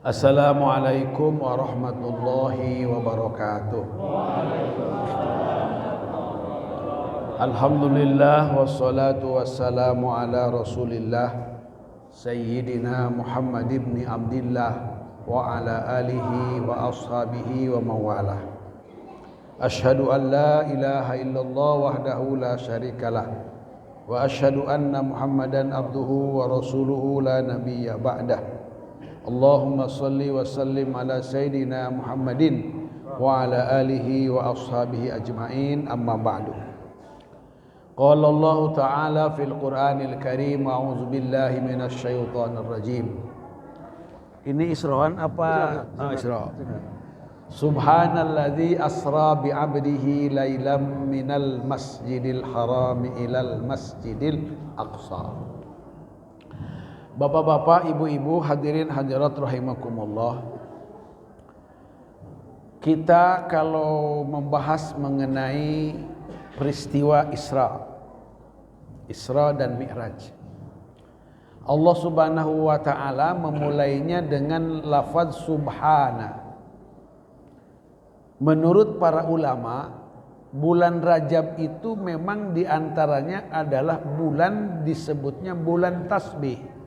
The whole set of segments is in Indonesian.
Assalamualaikum warahmatullahi wabarakatuh. Alhamdulillah wassalatu wassalamu ala Rasulillah Sayyidina Muhammad ibn Abdillah wa ala alihi wa ashabihi wa mawalah. Ashhadu an la ilaha illallah wahdahu la syarikalah wa ashhadu anna Muhammadan abduhu wa rasuluhu la nabiyya ba'dah. Allahumma salli wa sallim ala Sayyidina Muhammadin wa ala alihi wa ashabihi ajma'in, amma ba'du. Qala Allah Ta'ala fil Qur'anil Karim, a'udzu billahi minasy syaithanir rajim. Ini Isra'an apa? Isra'. Subhanalladzi asra bi 'abdihi lailam minal masjidil haram ilal masjidil aqsa. Bapak-bapak, ibu-ibu, hadirin hadirat rahimakumullah. Kita kalau membahas mengenai peristiwa Isra dan Mi'raj, Allah Subhanahu wa taala memulainya dengan lafaz subhana. Menurut para ulama, bulan Rajab itu memang diantaranya adalah bulan disebutnya bulan tasbih.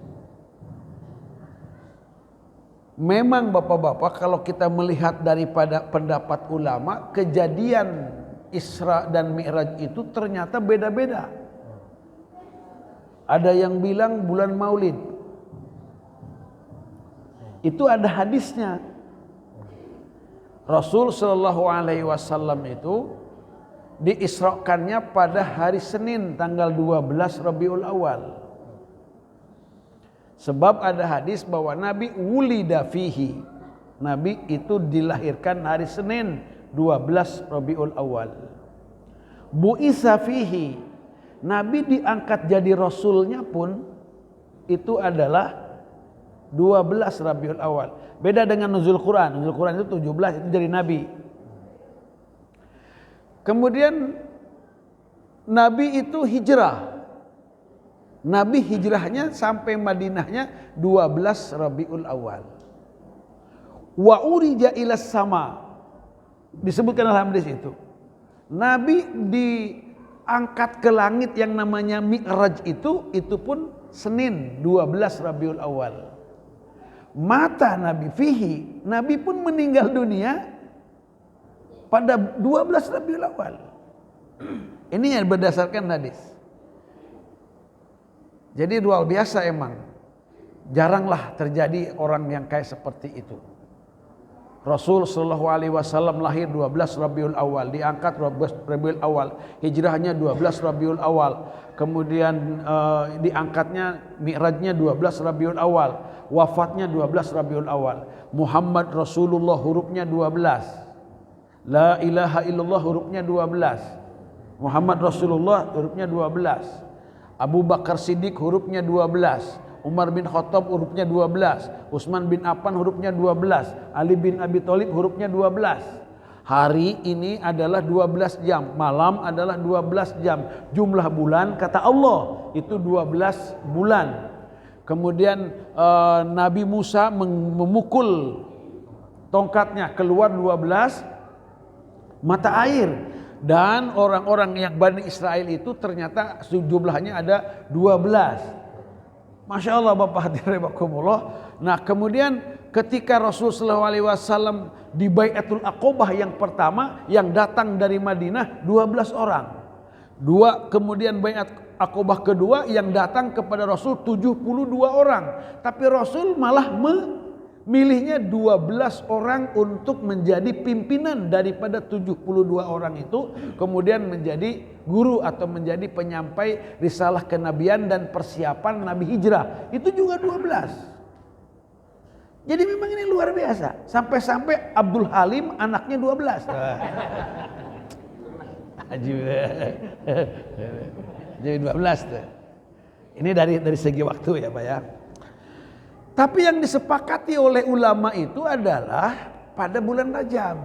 Memang bapak-bapak, kalau kita melihat daripada pendapat ulama, kejadian Isra dan Mi'raj itu ternyata beda-beda. Ada yang bilang bulan Maulid. Itu ada hadisnya. Rasul sallallahu alaihi wasallam itu diisrakannya pada hari Senin tanggal 12 Rabiul Awal. Sebab ada hadis bahwa Nabi wulida fihi. Nabi itu dilahirkan hari Senin 12 Rabiul Awal. Bu'isa fihi. Nabi diangkat jadi rasulnya pun itu adalah 12 Rabiul Awal. Beda dengan nuzul Quran. Nuzul Quran itu 17, itu dari Nabi. Kemudian Nabi itu hijrah. Nabi hijrahnya sampai Madinahnya 12 Rabiul Awal. Wa urija ilas sama. Disebutkan dalam hadis itu. Nabi diangkat ke langit yang namanya Mi'raj itu pun Senin 12 Rabiul Awal. Mata Nabi fihi. Nabi pun meninggal dunia pada 12 Rabiul Awal. Ini yang berdasarkan hadis. Jadi luar biasa emang. Jaranglah terjadi orang yang kayak seperti itu. Rasul sallallahu alaihi wasallam lahir 12 Rabiul Awal, diangkat 12 Rabiul Awal, hijrahnya 12 Rabiul Awal, kemudian diangkatnya Mi'rajnya 12 Rabiul Awal, wafatnya 12 Rabiul Awal. Muhammad Rasulullah hurufnya 12. La ilaha illallah hurufnya 12. Muhammad Rasulullah hurufnya 12. Abu Bakar Siddiq hurufnya 12, Umar bin Khattab hurufnya 12, Utsman bin Affan hurufnya 12, Ali bin Abi Thalib hurufnya 12. Hari ini adalah 12 jam, malam adalah 12 jam. Jumlah bulan kata Allah itu 12 bulan. Kemudian Nabi Musa memukul tongkatnya, keluar 12 mata air. Dan orang-orang yang Bani Israel itu ternyata jumlahnya ada 12. Masya Allah Bapak hadirin rahimakumullah. Nah kemudian ketika Rasulullah SAW di Bai'atul Aqobah yang pertama, yang datang dari Madinah 12 orang. Kemudian Bai'at Aqobah kedua yang datang kepada Rasul 72 orang. Tapi Rasul malah milihnya 12 orang untuk menjadi pimpinan daripada 72 orang itu, kemudian menjadi guru atau menjadi penyampai risalah kenabian dan persiapan Nabi hijrah. Itu juga 12. Jadi memang ini luar biasa. Sampai-sampai Abdul Halim anaknya 12. Jadi 12 tuh. Ini dari segi waktu ya Pak ya. Tapi yang disepakati oleh ulama itu adalah pada bulan Rajab.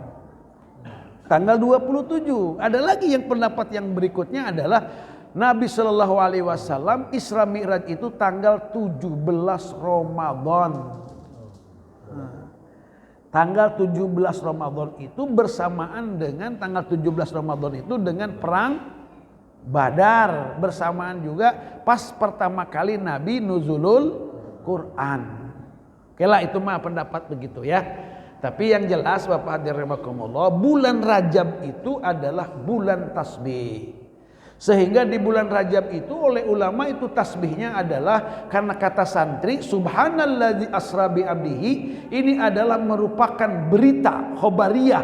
Tanggal 27. Ada lagi yang pendapat yang berikutnya adalah Nabi Shallallahu Alaihi Wasallam Isra Mi'raj itu tanggal 17 Ramadan. Tanggal 17 Ramadan itu bersamaan dengan tanggal 17 Ramadan itu dengan perang Badar, bersamaan juga pas pertama kali Nabi nuzulul Quran. Oke lah, itu mah pendapat begitu ya. Tapi yang jelas Bapak hadirin rahimakumullah, bulan Rajab itu adalah bulan tasbih. Sehingga di bulan Rajab itu oleh ulama itu tasbihnya adalah karena kata santri subhanalladzi asra bi abdihi, ini adalah merupakan berita khobariyah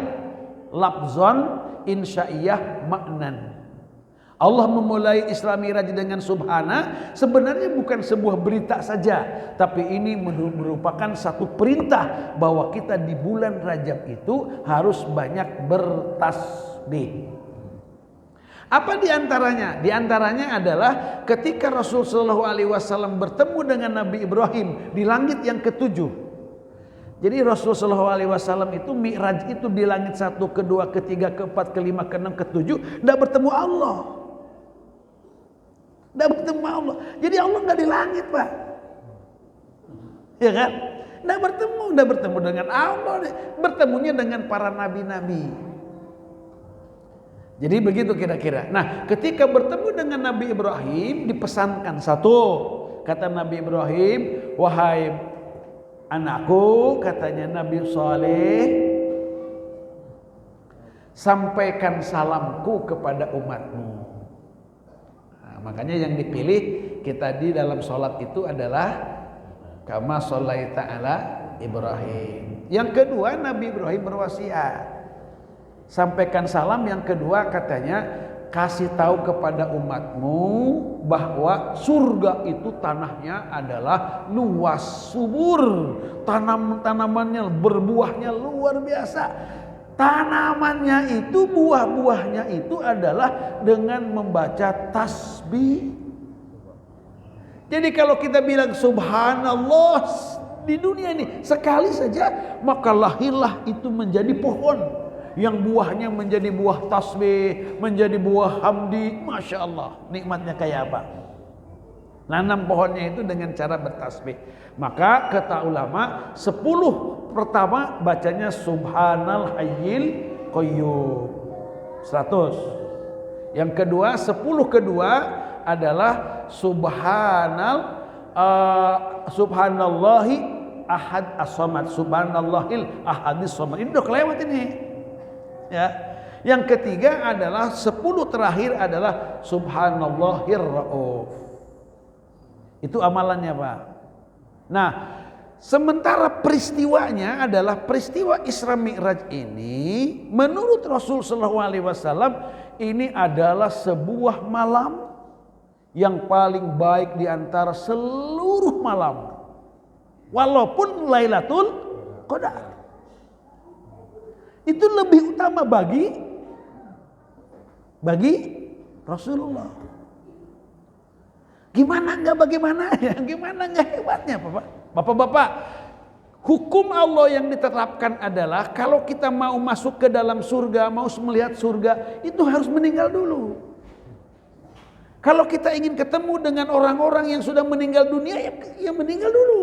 lafzon insya'iyah maknan. Allah memulai Isra Miraj dengan subhana sebenarnya bukan sebuah berita saja, tapi ini merupakan satu perintah bahwa kita di bulan Rajab itu harus banyak bertasbih. Apa diantaranya? Diantaranya adalah ketika Rasulullah SAW bertemu dengan Nabi Ibrahim di langit yang ketujuh. Jadi Rasulullah SAW itu Mi'raj itu di langit 1, kedua, ketiga, keempat, kelima, keenam, ketujuh, tidak bertemu Allah. Tidak bertemu Allah. Jadi Allah nggak di langit, Pak. Ya kan? Tidak bertemu dengan Allah, bertemunya dengan para nabi-nabi. Jadi begitu kira-kira. Nah, ketika bertemu dengan Nabi Ibrahim dipesankan satu, kata Nabi Ibrahim, wahai anakku, katanya Nabi Saleh, sampaikan salamku kepada umatmu. Nah, makanya yang dipilih kita di dalam sholat itu adalah kama sholaita ala Ibrahim. Yang kedua, Nabi Ibrahim berwasiat, sampaikan salam. Yang kedua katanya, kasih tahu kepada umatmu bahwa surga itu tanahnya adalah luas, subur, tanamannya berbuahnya luar biasa. Tanamannya itu, buah-buahnya itu adalah dengan membaca tasbih. Jadi kalau kita bilang subhanallah di dunia ini sekali saja, maka lahirlah itu menjadi pohon yang buahnya menjadi buah tasbih, menjadi buah hamdi. Masya Allah, nikmatnya kayak apa? Nanam pohonnya itu dengan cara bertasbih. Maka kata ulama, 10 pertama bacanya subhanal hayyil qayyum 100. Yang kedua, 10 kedua adalah subhanallahi ahad as-samad, subhanallahil ahadis samad. Ini udah kelewat ini. Ya. Yang ketiga adalah 10 terakhir adalah subhanallahir rauf. Itu amalannya, Pak. Nah, sementara peristiwanya adalah peristiwa Isra Mi'raj ini menurut Rasul sallallahu alaihi wasallam ini adalah sebuah malam yang paling baik di antara seluruh malam. Walaupun Lailatul Qadar itu lebih utama bagi Rasulullah. Gimana enggak bagaimananya? Gimana enggak hebatnya, Bapak-bapak? Hukum Allah yang diterapkan adalah kalau kita mau masuk ke dalam surga, mau melihat surga, itu harus meninggal dulu. Kalau kita ingin ketemu dengan orang-orang yang sudah meninggal dunia, ya meninggal dulu.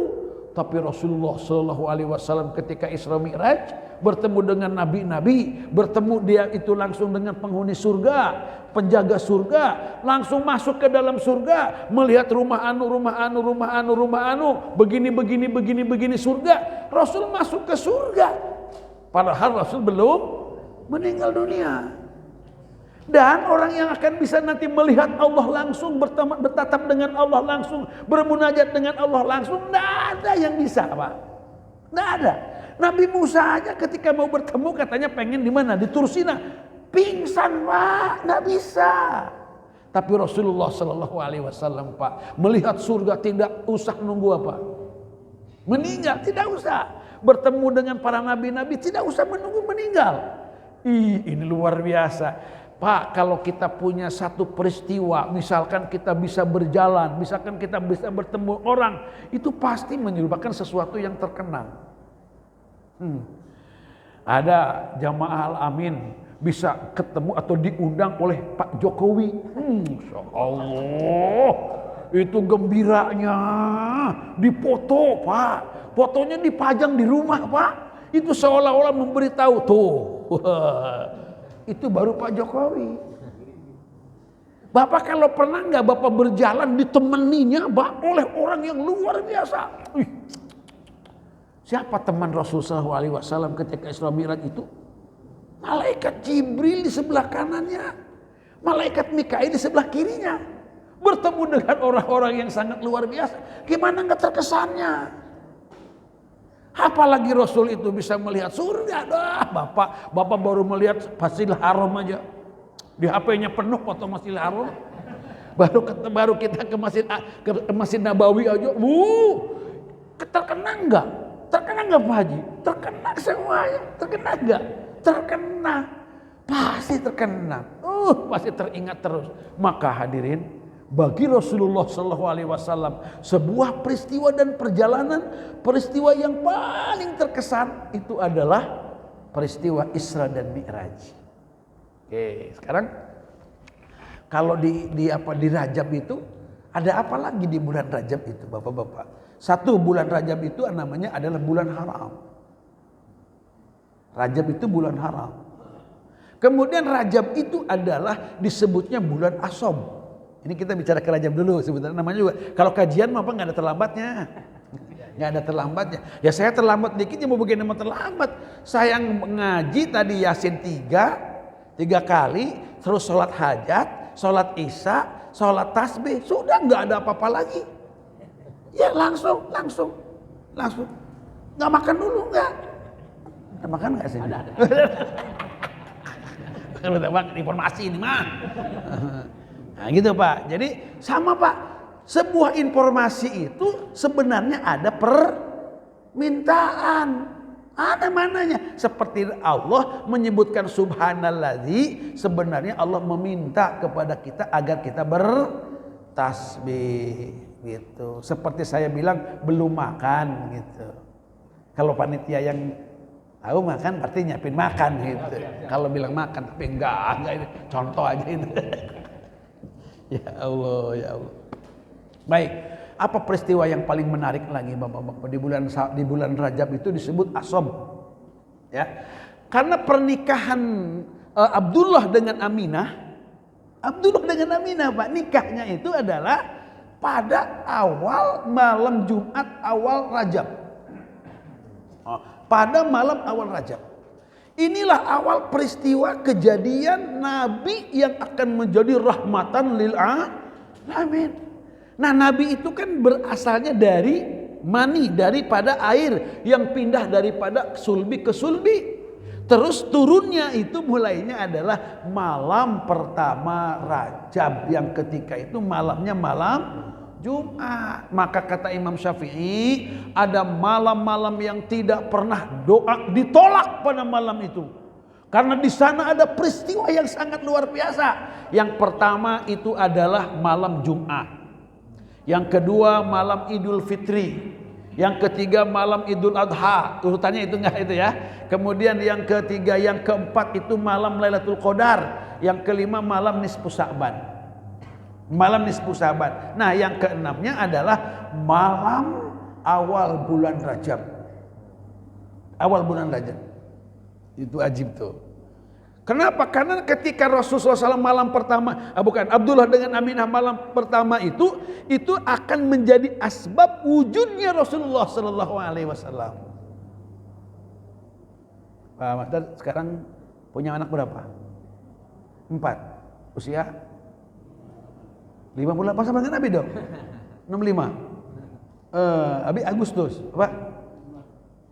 Tapi Rasulullah Shallallahu Alaihi Wasallam ketika Isra Mi'raj bertemu dengan nabi-nabi, bertemu dia itu langsung dengan penghuni surga, penjaga surga, langsung masuk ke dalam surga, melihat rumah anu, begini surga. Rasul masuk ke surga, padahal Rasul belum meninggal dunia. Dan orang yang akan bisa nanti melihat Allah langsung, bertatap dengan Allah langsung, bermunajat dengan Allah langsung, tidak ada yang bisa, Pak. Tidak ada. Nabi Musa aja ketika mau bertemu katanya pengen di mana? Di Tursina. Pingsan, Pak, tidak bisa. Tapi Rasulullah Shallallahu Alaihi Wasallam, Pak, melihat surga tidak usah nunggu apa? Meninggal, tidak usah. Bertemu dengan para nabi-nabi tidak usah menunggu meninggal. Ini luar biasa. Pak, kalau kita punya satu peristiwa, misalkan kita bisa berjalan, misalkan kita bisa bertemu orang, itu pasti menyebabkan sesuatu yang terkenang. Ada jamaah Al-Amin bisa ketemu atau diundang oleh Pak Jokowi. Insya Allah, Itu gembiranya dipoto, Pak. Fotonya dipajang di rumah, Pak. Itu seolah-olah memberitahu tuh. Itu baru Pak Jokowi. Bapak kalau pernah nggak Bapak berjalan ditemaninya oleh orang yang luar biasa. Siapa teman Rasulullah SAW ketika Isra Mi'raj itu? Malaikat Jibril di sebelah kanannya, malaikat Mikail di sebelah kirinya, bertemu dengan orang-orang yang sangat luar biasa. Gimana nggak terkesannya? Apalagi Rasul itu bisa melihat surga. Bapak baru melihat Masjidil Haram aja, di HP-nya penuh foto Masjidil Haram. Baru kita ke Masjid Nabawi aja, terkena enggak? Terkena enggak Pak Haji? Terkena semuanya. Terkena enggak? Terkena. Pasti terkena. Pasti teringat terus. Maka hadirin, bagi Rasulullah SAW sebuah peristiwa dan perjalanan, peristiwa yang paling terkesan itu adalah peristiwa Isra dan Mi'raj. Oke, sekarang kalau di Rajab itu ada apa lagi di bulan Rajab itu, Bapak-bapak? Satu, bulan Rajab itu namanya adalah bulan haram. Rajab itu bulan haram. Kemudian Rajab itu adalah disebutnya bulan Asom. Ini kita bicara ke Rajab dulu sebenarnya, namanya juga. Kalau kajian apa nggak ada terlambatnya. Nggak ada terlambatnya. Ya saya terlambat dikit, ya mau bagaimana terlambat. Saya ngaji tadi Yasin 3 kali, terus sholat hajat, sholat isya, sholat tasbih, sudah nggak ada apa-apa lagi. Ya langsung. Nggak makan dulu nggak? Nggak makan nggak sih? Ada. Udah bang, informasi ini mah. Nah gitu Pak. Jadi sama Pak. Sebuah informasi itu sebenarnya ada permintaan. Ada mananya. Seperti Allah menyebutkan subhanalladzi, sebenarnya Allah meminta kepada kita agar kita bertasbih. Gitu. Seperti saya bilang belum makan gitu. Kalau panitia yang tahu makan berarti nyiapin makan gitu. Kalau bilang makan tapi enggak ini contoh aja itu. Ya Allah. Baik, apa peristiwa yang paling menarik lagi Bapak-bapak di bulan Rajab itu disebut Asom. Ya. Karena pernikahan Abdullah dengan Aminah Pak, nikahnya itu adalah pada awal malam Jumat awal Rajab. Pada malam awal Rajab. Inilah awal peristiwa kejadian Nabi yang akan menjadi rahmatan lil alamin. Nah Nabi itu kan berasalnya dari mani, daripada air yang pindah daripada sulbi ke sulbi. Terus turunnya itu mulainya adalah malam pertama Rajab, yang ketika itu malamnya malam Jumat. Maka kata Imam Syafi'i, ada malam-malam yang tidak pernah doa ditolak pada malam itu. Karena di sana ada peristiwa yang sangat luar biasa. Yang pertama itu adalah malam Jumat. Yang kedua malam Idul Fitri. Yang ketiga malam Idul Adha. Urutannya itu enggak itu ya. Kemudian yang ketiga, yang keempat itu malam Lailatul Qadar. Yang kelima malam Nisfu Sya'ban. Malam Nisfu Sya'ban. Nah yang keenamnya adalah malam awal bulan Rajab. Awal bulan Rajab. Itu ajib tuh. Kenapa? Karena ketika Rasulullah SAW malam pertama, Abdullah dengan Aminah malam pertama itu akan menjadi asbab wujudnya Rasulullah SAW. Pak Master sekarang punya anak berapa? 4. Usia 58 sama dengan Nabi dong. 65. Abi Agustus. Apa?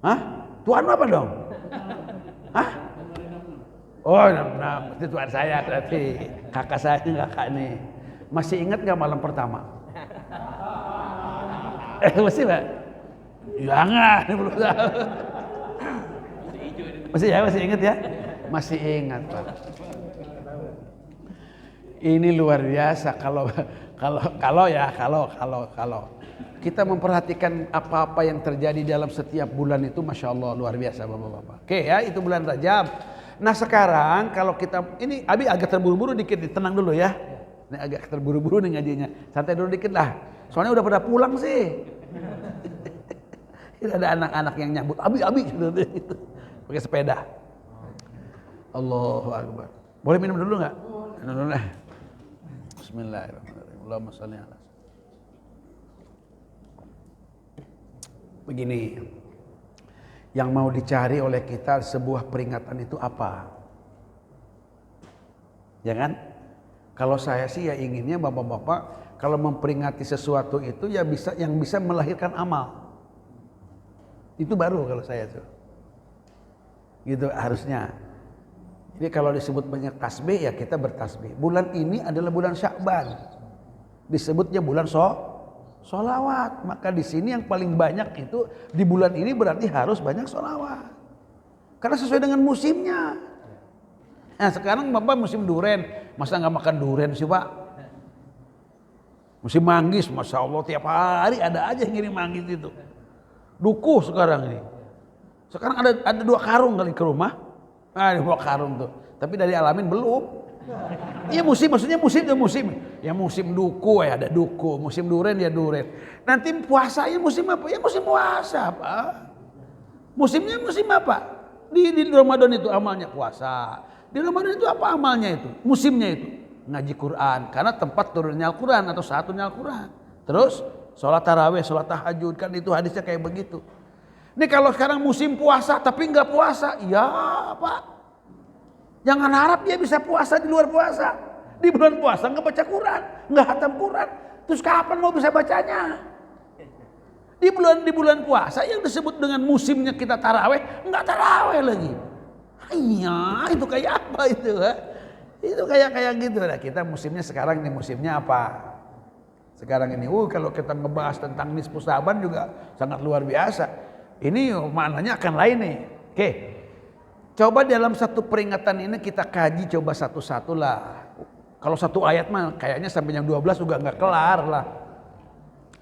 Hah? Tuan apa dong? Hah? Oh, nah, itu tuan saya berarti. Kakak saya kakak nih. Masih ingat gak malam pertama? Masih Pak? Jangan, belum tahu. Masih ingat ya? Masih ingat Pak. Ini luar biasa kalau kita memperhatikan apa-apa yang terjadi dalam setiap bulan itu, masya Allah luar biasa Bapak-bapak. Oke ya, itu bulan Rajab. Nah sekarang kalau kita ini Abi agak terburu-buru dikit, tenang dulu ya. Ini agak terburu-buru nih ngajinya. Santai dulu dikit lah. Soalnya udah pada pulang sih. Ada anak-anak yang nyambut abi gitu. Pakai sepeda. Allahu Akbar. Boleh minum dulu nggak? Minum dulu lah. Bismillahirrahmanirrahim. Allahumma shalli ala. Begini. Yang mau dicari oleh kita sebuah peringatan itu apa? Ya kan? Kalau saya sih ya inginnya bapak-bapak kalau memperingati sesuatu itu ya yang bisa melahirkan amal. Itu baru kalau saya tuh. Gitu harusnya. Jadi kalau disebut banyak tasbih ya kita bertasbih. Bulan ini adalah bulan Sya'ban. Disebutnya bulan sholawat. Maka di sini yang paling banyak itu di bulan ini berarti harus banyak sholawat. Karena sesuai dengan musimnya. Nah sekarang bapak musim duren, masa nggak makan duren sih pak? Musim manggis, masya Allah tiap hari ada aja yang ngirim manggis itu. Dukuh sekarang ini. Sekarang ada 2 karung kali ke rumah. Ada 2 karung tuh. Tapi dari Alamin belum. Iya maksudnya musim. Ya musim duku ya ada duku, musim duren ya duren. Nanti puasa ya musim apa? Ya musim puasa pak. Musimnya musim apa? Di Ramadan itu amalnya puasa. Di Ramadan itu apa amalnya itu? Musimnya itu ngaji Quran karena tempat turunnya Al-Quran atau satunya Al-Quran. Terus sholat tarawih, sholat tahajud kan itu hadisnya kayak begitu. Ini kalau sekarang musim puasa tapi nggak puasa, ya Pak. Jangan harap dia bisa puasa di luar puasa. Di bulan puasa nggak baca Quran, nggak hatam Quran. Terus kapan mau bisa bacanya? Di bulan puasa yang disebut dengan musimnya kita tarawih, nggak tarawih lagi. Iya, itu kayak apa itu? Itu kayak gitu. Nah, kita musimnya sekarang ini musimnya apa? Sekarang ini, kalau kita ngebahas tentang nisfu Sa'ban juga sangat luar biasa. Ini maknanya akan lain nih. Oke, coba dalam satu peringatan ini kita kaji coba satu-satu lah. Kalau satu ayat mah kayaknya sampai yang 12 juga nggak kelar lah.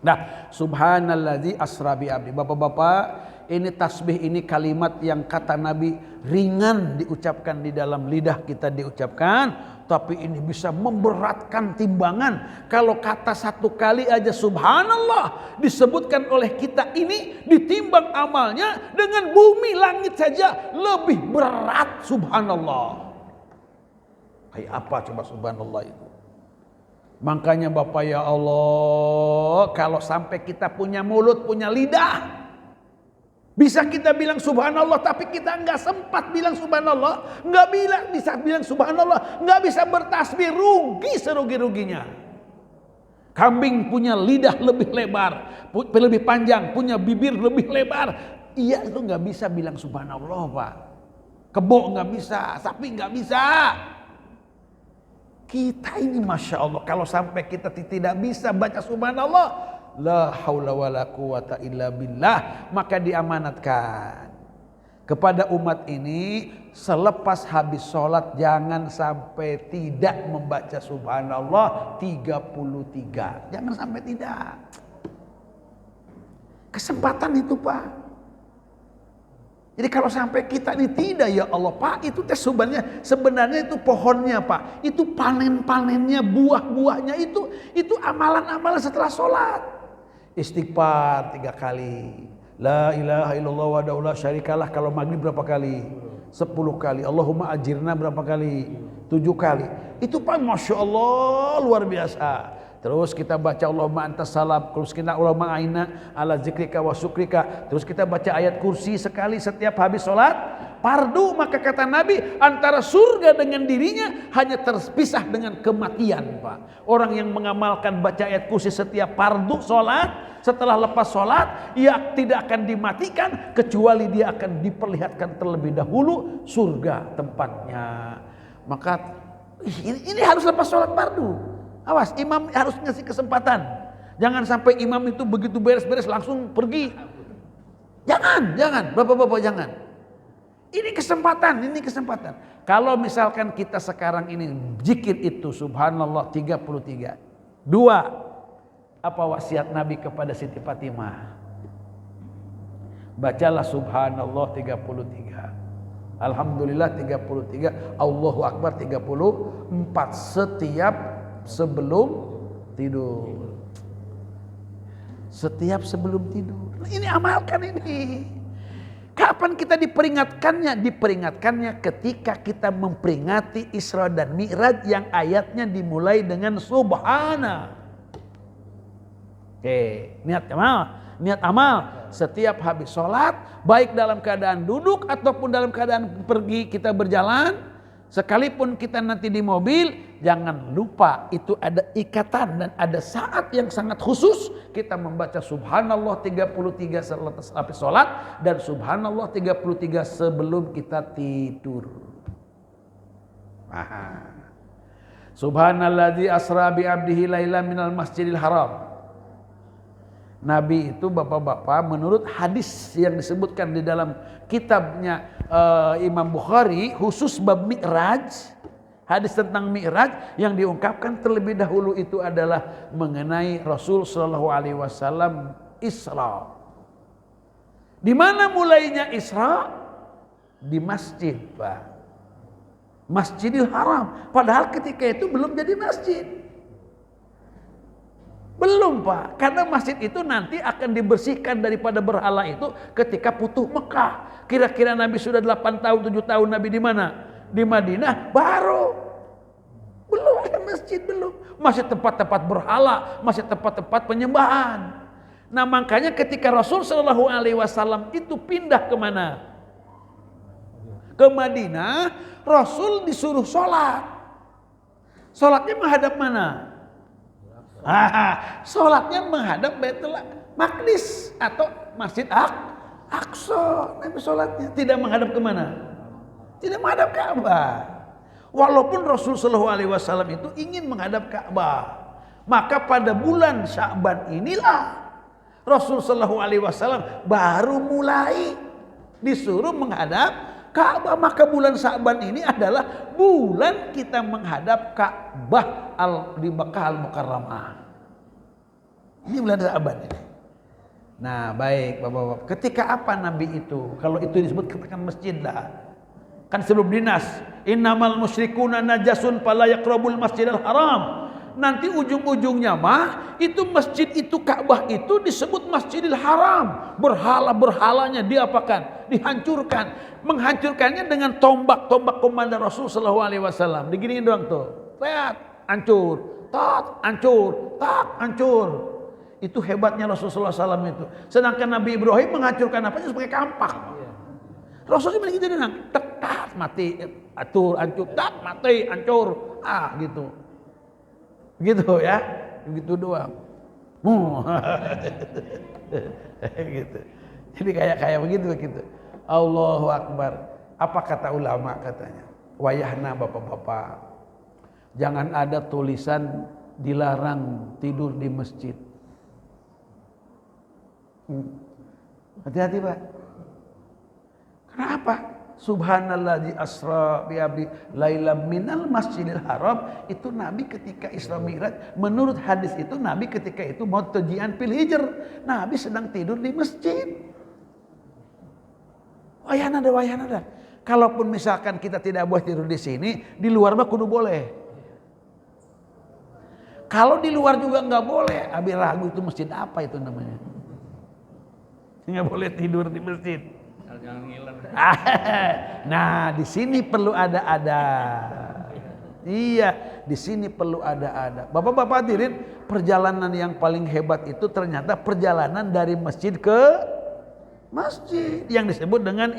Nah, subhanalladzi asra bi abdi. Bapak-bapak, ini tasbih, ini kalimat yang kata Nabi ringan diucapkan di dalam lidah kita diucapkan, tapi ini bisa memberatkan timbangan. Kalau kata satu kali aja subhanallah disebutkan oleh kita ini ditimbang amalnya dengan bumi langit saja lebih berat subhanallah. Kayak apa coba subhanallah itu? Makanya Bapak ya Allah, kalau sampai kita punya mulut, punya lidah, bisa kita bilang subhanallah tapi kita nggak sempat bilang subhanallah, nggak bisa bilang subhanallah, nggak bisa bertasbih, rugi serugi-ruginya. Kambing punya lidah lebih lebar, lebih panjang, punya bibir lebih lebar, iya itu nggak bisa bilang subhanallah pak. Kebo nggak bisa, sapi nggak bisa. Kita ini masya Allah kalau sampai kita tidak bisa baca subhanallah, la haula wala quwata illa billah, maka diamanatkan kepada umat ini selepas habis sholat jangan sampai tidak membaca subhanallah 33. Jangan sampai tidak. Kesempatan itu pak. Jadi kalau sampai kita ini tidak ya Allah pak, itu sebenarnya itu pohonnya pak, itu panen-panennya, buah-buahnya itu amalan-amalan setelah sholat. Istighfar 3 kali, la ilaha illallah wahdahu la syarikalah kalau maghrib berapa kali? 10 kali. Allahumma ajirna berapa kali? 7 kali. Itu pak masya Allah luar biasa. Terus kita baca Allahumma antas salam, terus kita Allahumma aina ala zikrika wa syukrika. Terus kita baca ayat kursi sekali setiap habis sholat fardu. Maka kata Nabi antara surga dengan dirinya hanya terpisah dengan kematian pak. Orang yang mengamalkan baca ayat kursi setiap fardu sholat, setelah lepas sholat ia tidak akan dimatikan kecuali dia akan diperlihatkan terlebih dahulu surga tempatnya. Maka ini harus lepas sholat fardu. Awas, imam harus ngasih kesempatan. Jangan sampai imam itu begitu beres-beres langsung pergi. Jangan, bapak-bapak jangan. Ini kesempatan. Kalau misalkan kita sekarang ini zikir itu subhanallah 33. 2, apa wasiat Nabi kepada Siti Fatimah? Bacalah subhanallah 33. Alhamdulillah 33, Allahu Akbar 34 setiap sebelum tidur. Setiap sebelum tidur. Ini amalkan ini. Kapan kita diperingatkannya? Diperingatkannya ketika kita memperingati Isra dan Mi'raj yang ayatnya dimulai dengan Subhana. Oke, niat amal. Niat amal setiap habis sholat, baik dalam keadaan duduk ataupun dalam keadaan pergi kita berjalan, sekalipun kita nanti di mobil, jangan lupa itu ada ikatan dan ada saat yang sangat khusus kita membaca subhanallah 33 habis sholat dan subhanallah 33 sebelum kita tidur. Subhanalladzi asra bi abdihi lailan minal masjidil haram. Nabi itu bapak-bapak menurut hadis yang disebutkan di dalam kitabnya Imam Bukhari khusus bab Mi'raj, hadis tentang Mi'raj yang diungkapkan terlebih dahulu itu adalah mengenai Rasul sallallahu alaihi wasallam Isra. Di mana mulainya Isra? Di masjid, Pak. Masjidil Haram. Padahal ketika itu belum jadi masjid. Belum, Pak, karena masjid itu nanti akan dibersihkan daripada berhala itu ketika Futuh Mekah. Kira-kira Nabi sudah 8 tahun, 7 tahun Nabi di mana? Di Madinah baru. Belum ada masjid, belum. Masih tempat-tempat berhala, masih tempat-tempat penyembahan. Nah, makanya ketika Rasul Shallallahu alaihi wasallam itu pindah ke mana? Ke Madinah, Rasul disuruh sholat. Sholatnya menghadap mana? Sholatnya menghadap Baitul Maqdis atau Masjid Aqsa. Nabi sholatnya tidak menghadap kemana? Tidak menghadap Ka'bah. Walaupun Rasul Shallallahu alaihi wasallam itu ingin menghadap Ka'bah, maka pada bulan Sya'ban inilah Rasul Shallallahu alaihi wasallam baru mulai disuruh menghadap Ka'bah. Maka bulan Sya'ban ini adalah bulan kita menghadap Ka'bah di Makkah Al-Mukarramah. Ini bulan Sya'ban ini. Nah, baik Bapak-bapak. Ketika apa Nabi itu? Kalau itu disebut katakan masjid lah. Kan sebelum dinas, innamal musyrikuna najasun fala yaqrabul masjidal haram. Nanti ujung-ujungnya mah itu masjid itu Ka'bah itu disebut Masjidil Haram. Berhala-berhalanya diapakan? Dihancurkan. Menghancurkannya dengan tombak-tombak komandan Rasul sallallahu alaihi wasallam. Diginiin doang tuh. Lihat, hancur, tak, hancur, tak, hancur. Itu hebatnya Rasulullah SAW itu. Sedangkan Nabi Ibrahim menghancurkan apanya sebagai kampak. Rasulullah gitu dengan tak, mati, hancur, tak, mati, hancur. Gitu. Gitu ya, begitu doang. Gitu. Jadi kayak begitu. Allahu Akbar. Apa kata ulama katanya? Wayahna bapak-bapak, jangan ada tulisan dilarang tidur di masjid. Hati-hati, Pak. Kenapa? Subhanalladzi asra bi abdi lailam minal masjidil haram. Itu Nabi ketika Isra Mi'raj, menurut hadis itu Nabi ketika itu mau tajian fil hijr, Nabi sedang tidur di masjid. Wayana. Kalaupun misalkan kita tidak boleh tidur di sini, di luar mah kudu boleh. Kalau di luar juga nggak boleh, abi ragu itu masjid apa itu namanya? Nggak boleh tidur di masjid. Nah, di sini perlu ada. Iya, di sini perlu ada. Bapak-bapak hadirin, perjalanan yang paling hebat itu ternyata perjalanan dari masjid ke masjid yang disebut dengan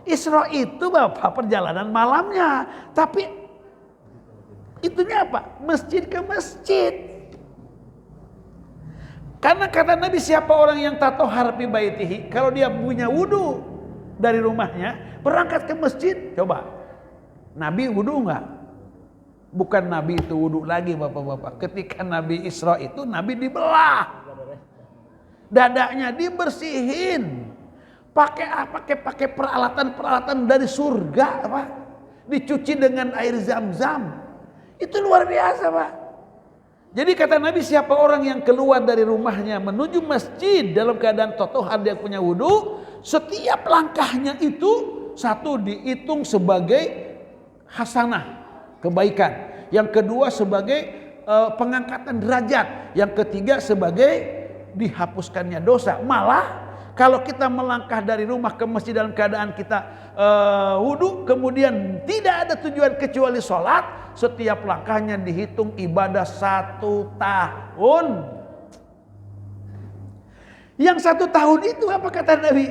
Isra itu Bapak perjalanan malamnya. Tapi itunya apa? Masjid ke masjid. Karena kata Nabi, siapa orang yang tatohar fi baitihi, kalau dia punya wudu dari rumahnya berangkat ke masjid, coba Nabi wudu enggak? Bukan Nabi itu wudu lagi Bapak-bapak. Ketika Nabi Isra itu Nabi dibelah, dadanya dibersihin, pakai peralatan dari surga, apa? Dicuci dengan air zam-zam. Itu luar biasa, Pak. Jadi kata Nabi, siapa orang yang keluar dari rumahnya menuju masjid dalam keadaan totohar dia punya wudu, setiap langkahnya itu satu dihitung sebagai hasanah, kebaikan. Yang kedua sebagai pengangkatan derajat. Yang ketiga sebagai dihapuskannya dosa. Malah kalau kita melangkah dari rumah ke masjid dalam keadaan kita wudhu, kemudian tidak ada tujuan kecuali sholat, setiap langkahnya dihitung ibadah 1 tahun. Yang 1 tahun itu apa kata Nabi?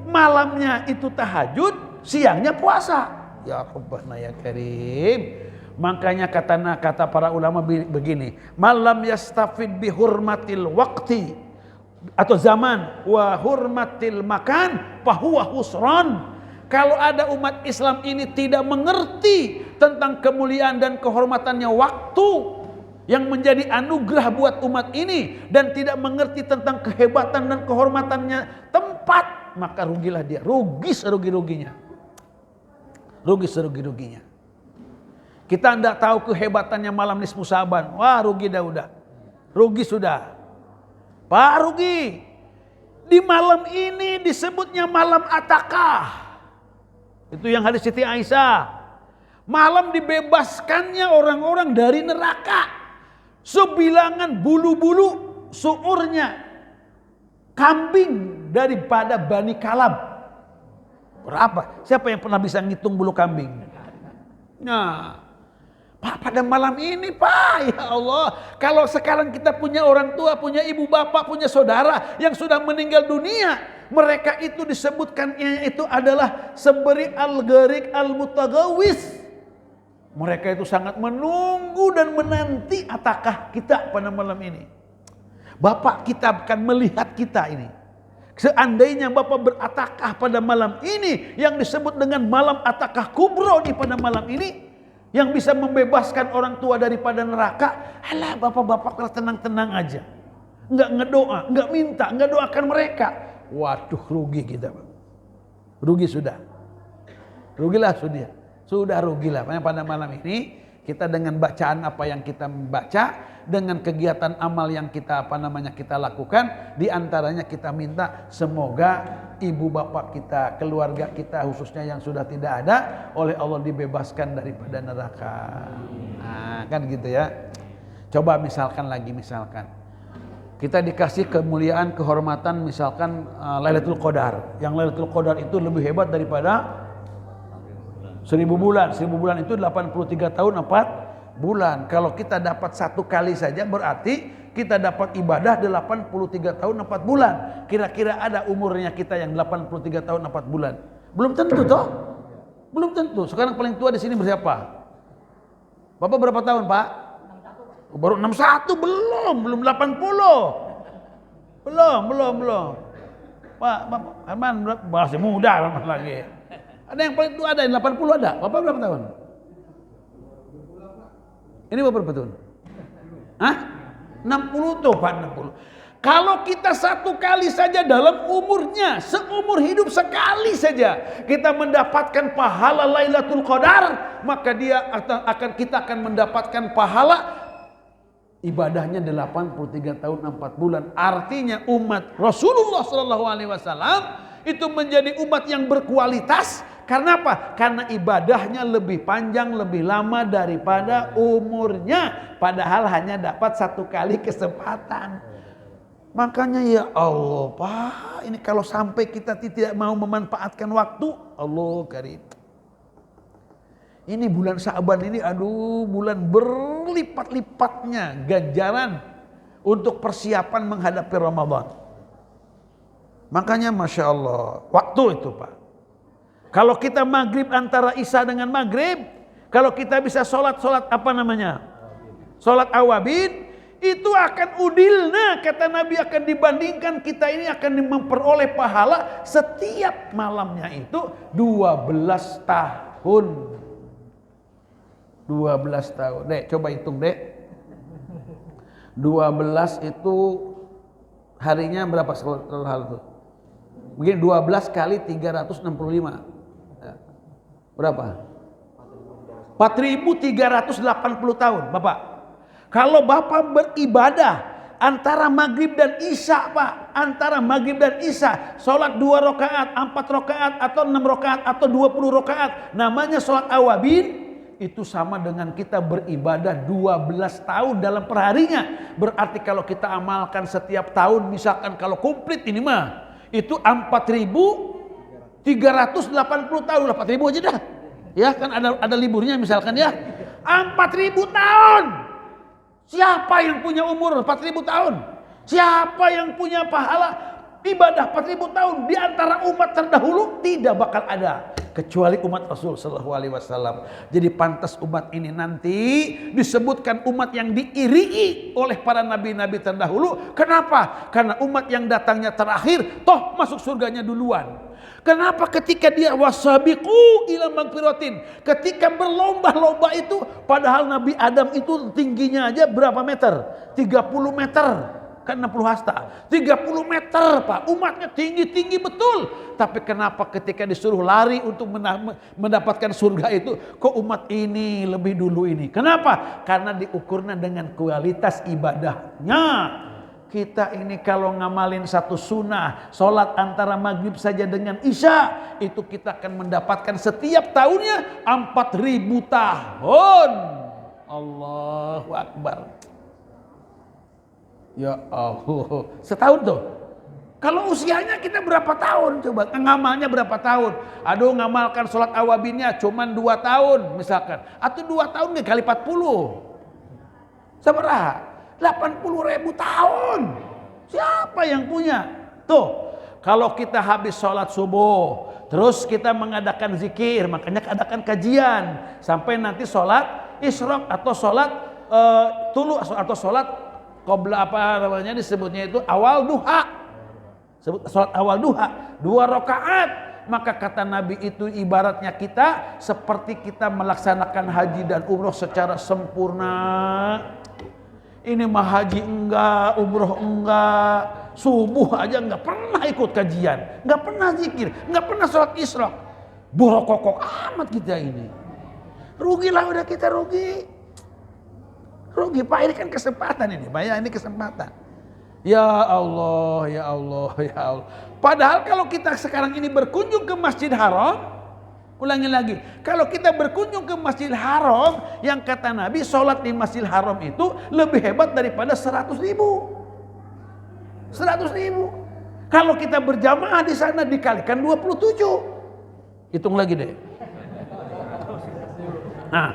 Malamnya itu tahajud, siangnya puasa. Ya Rabbana ya Karim. Makanya kata para ulama begini, malam yastafid bihurmatil waqti atau zaman wa hurmatil makan fahuwa husran. Kalau ada umat Islam ini tidak mengerti tentang kemuliaan dan kehormatannya waktu yang menjadi anugerah buat umat ini, dan tidak mengerti tentang kehebatan dan kehormatannya tempat, maka rugilah dia, rugi serugi-ruginya. Rugi serugi-ruginya. Kita tidak tahu kehebatannya malam nisfu Sa'ban, wah rugi dah udah. Rugi sudah. Pak, rugi. Di malam ini disebutnya malam atakah. Itu yang hadis Siti Aisyah. Malam dibebaskannya orang-orang dari neraka. Sebilangan bulu-bulu suurnya kambing daripada Bani Kalab. Berapa? Siapa yang pernah bisa ngitung bulu kambing? Nah, Pak, pada malam ini Pak, ya Allah, kalau sekarang kita punya orang tua, punya ibu bapak, punya saudara yang sudah meninggal dunia, mereka itu disebutkannya itu adalah seberi al-gharik al-mutagawis. Mereka itu sangat menunggu dan menanti atakah kita pada malam ini. Bapak kita akan melihat kita ini. Seandainya Bapak beratakah pada malam ini, yang disebut dengan malam atakah kubro di pada malam ini, yang bisa membebaskan orang tua daripada neraka, alah bapak-bapak tenang-tenang aja, nggak ngedoa, nggak minta, nggak doakan mereka. Waduh, rugi kita, rugi sudah, rugilah sudah rugilah. Makanya pada malam ini kita dengan bacaan apa yang kita membaca, dengan kegiatan amal yang kita kita lakukan, diantaranya kita minta semoga ibu bapak kita, keluarga kita khususnya yang sudah tidak ada, oleh Allah dibebaskan daripada neraka. Nah, kan gitu ya. Coba misalkan kita dikasih kemuliaan, kehormatan, misalkan Lailatul Qadar. Yang Lailatul Qadar itu lebih hebat daripada 1000 bulan. 1000 bulan itu 83 tahun 4 bulan. Kalau kita dapat 1 kali saja berarti kita dapat ibadah 83 tahun 4 bulan. Kira-kira ada umurnya kita yang 83 tahun 4 bulan? Belum tentu toh? Belum tentu. Sekarang paling tua di sini bersiapa? Bapak berapa tahun, Pak? Baru 61, belum 80. Belum. Pak Arman masih muda lagi. Ada yang paling tua, ada yang 80 ada. Bapak berapa tahun? Ini berapa tahun? Hah? 60 tuh Pak, 60. Kalau kita 1 kali saja dalam umurnya, seumur hidup sekali saja kita mendapatkan pahala Lailatul Qadar, maka kita akan mendapatkan pahala ibadahnya 83 tahun 4 bulan. Artinya umat Rasulullah SAW itu menjadi umat yang berkualitas. Karena apa? Karena ibadahnya lebih panjang, lebih lama daripada umurnya. Padahal hanya dapat 1 kali kesempatan. Makanya ya Allah Pak, ini kalau sampai kita tidak mau memanfaatkan waktu, Allah Karim. Ini bulan Sa'ban ini, bulan berlipat-lipatnya ganjaran untuk persiapan menghadapi Ramadan. Makanya Masya Allah, waktu itu Pak. Kalau kita maghrib antara Isya dengan maghrib, kalau kita bisa sholat awabin, itu akan udilna, kata Nabi, akan dibandingkan kita ini akan memperoleh pahala setiap malamnya itu 12 tahun. 12 tahun. Dek, coba hitung, Dek. 12 itu harinya berapa hal itu? Mungkin 12 kali 365. Berapa? 4.380 tahun, Bapak. Kalau Bapak beribadah antara maghrib dan isya, Pak, antara maghrib dan isya, sholat 2 rakaat, 4 rakaat, atau 6 rakaat, atau 20 rakaat, namanya sholat awabin. itu sama dengan kita beribadah 12 tahun dalam perharinya. Berarti kalau kita amalkan setiap tahun, misalkan kalau komplit ini mah, itu 4.380 tahun, 4.000 aja dah. Ya kan ada liburnya misalkan ya. 4.000 tahun. Siapa yang punya umur 4.000 tahun? Siapa yang punya pahala ibadah 4.000 tahun di antara umat terdahulu? Tidak bakal ada kecuali umat Rasul sallallahu alaihi wasallam. Jadi pantas umat ini nanti disebutkan umat yang diiringi oleh para nabi-nabi terdahulu. Kenapa? Karena umat yang datangnya terakhir toh masuk surganya duluan. Kenapa? Ketika dia wasabiqu ila magfiratin, ketika berlomba-lomba itu, padahal Nabi Adam itu tingginya aja berapa meter? 30 meter. Kan 60 hasta. 30 meter Pak. Umatnya tinggi-tinggi betul. Tapi kenapa ketika disuruh lari untuk mendapatkan surga itu, kok umat ini lebih dulu ini? Kenapa? Karena diukurnya dengan kualitas ibadahnya. Kita ini kalau ngamalin satu sunnah, sholat antara maghrib saja dengan isya, itu kita akan mendapatkan setiap tahunnya 4.000 tahun. Allahu Akbar. Ya Allah, setahun tuh. Kalau usianya kita berapa tahun coba? Ngamalnya berapa tahun? Aduh, ngamalkan sholat awabinnya cuman 2 tahun misalkan. Atau 2 tahun kali 40. Seberapa? 80.000 tahun. Siapa yang punya? Tuh, kalau kita habis sholat subuh, terus kita mengadakan zikir, makanya adakan kajian sampai nanti sholat isyraq atau sholat tulu atau sholat qabla apa namanya disebutnya itu awal duha. Sebut sholat awal duha 2 rakaat. Maka kata Nabi itu ibaratnya kita seperti kita melaksanakan haji dan umroh secara sempurna. Ini mah haji enggak, umroh enggak, subuh aja enggak pernah ikut kajian, enggak pernah zikir, enggak pernah sholat isyraq. Borokokok amat kita ini. Rugilah udah kita rugi. Rugi Pak, ini kan kesempatan ini Pak ya, ini kesempatan. Ya Allah, ya Allah, ya Allah. Padahal kalau kita sekarang ini berkunjung ke Masjid Haram, ulangi lagi, kalau kita berkunjung ke Masjidil Haram, yang kata Nabi sholat di Masjidil Haram itu lebih hebat daripada 100.000. 100.000. Kalau kita berjamaah di sana dikalikan 27. Hitung lagi deh. Nah,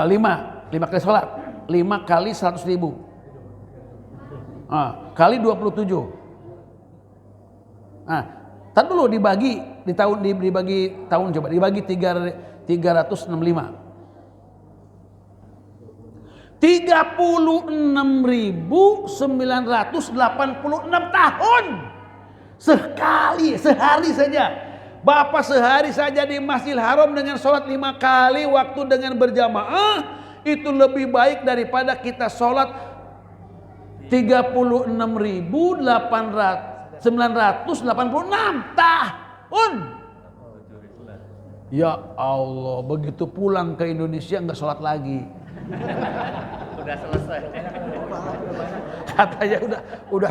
5 kali sholat, 5 kali 100.000. Kali 27. Nah, tar dulu dibagi tahun coba dibagi 365. 36.986 tahun. Sehari saja. Bapak sehari saja di Masjidil Haram dengan sholat 5 kali waktu dengan berjamaah itu lebih baik daripada kita sholat 36.986 tahun. Ya Allah, begitu pulang ke Indonesia nggak sholat lagi. Udah selesai. Katanya udah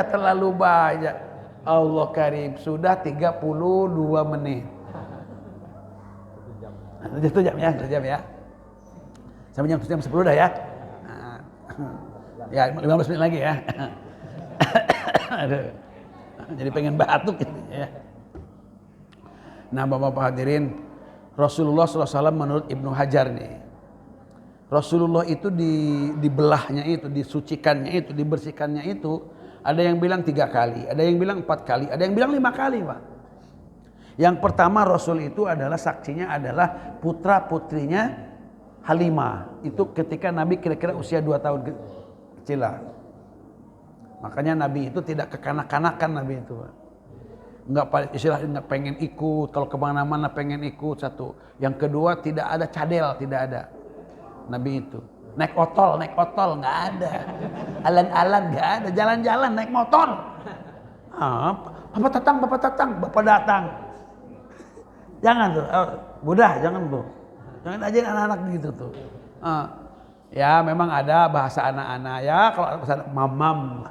terlalu banyak. Allah Karim, sudah 32 menit. 1 jam ya. Sampai jam 10 dah ya. Ya 15 menit lagi ya. Aduh. Jadi pengen batuk gitu ya. Nah Bapak-bapak hadirin, Rasulullah SAW menurut Ibnu Hajar nih, Rasulullah itu dibelahnya itu, disucikannya itu, dibersihkannya itu, ada yang bilang 3 kali, ada yang bilang 4 kali, ada yang bilang 5 kali Pak. Yang pertama Rasul itu adalah saksinya adalah putra putrinya Halimah. Itu ketika Nabi kira-kira usia 2 tahun kecil lah. Makanya Nabi itu tidak kekanak-kanakan Nabi itu. Enggak pengen ikut, kalau kemana-mana pengen ikut satu. Yang kedua tidak ada cadel, tidak ada. Nabi itu naik otol nggak ada. Alan-alan nggak ada, jalan-jalan naik motor. Bapak datang. Jangan tuh, Buddha jangan tuh. Jangan ajarin anak-anak gitu tuh. Ya memang ada bahasa anak-anak ya, kalau bahasa mamam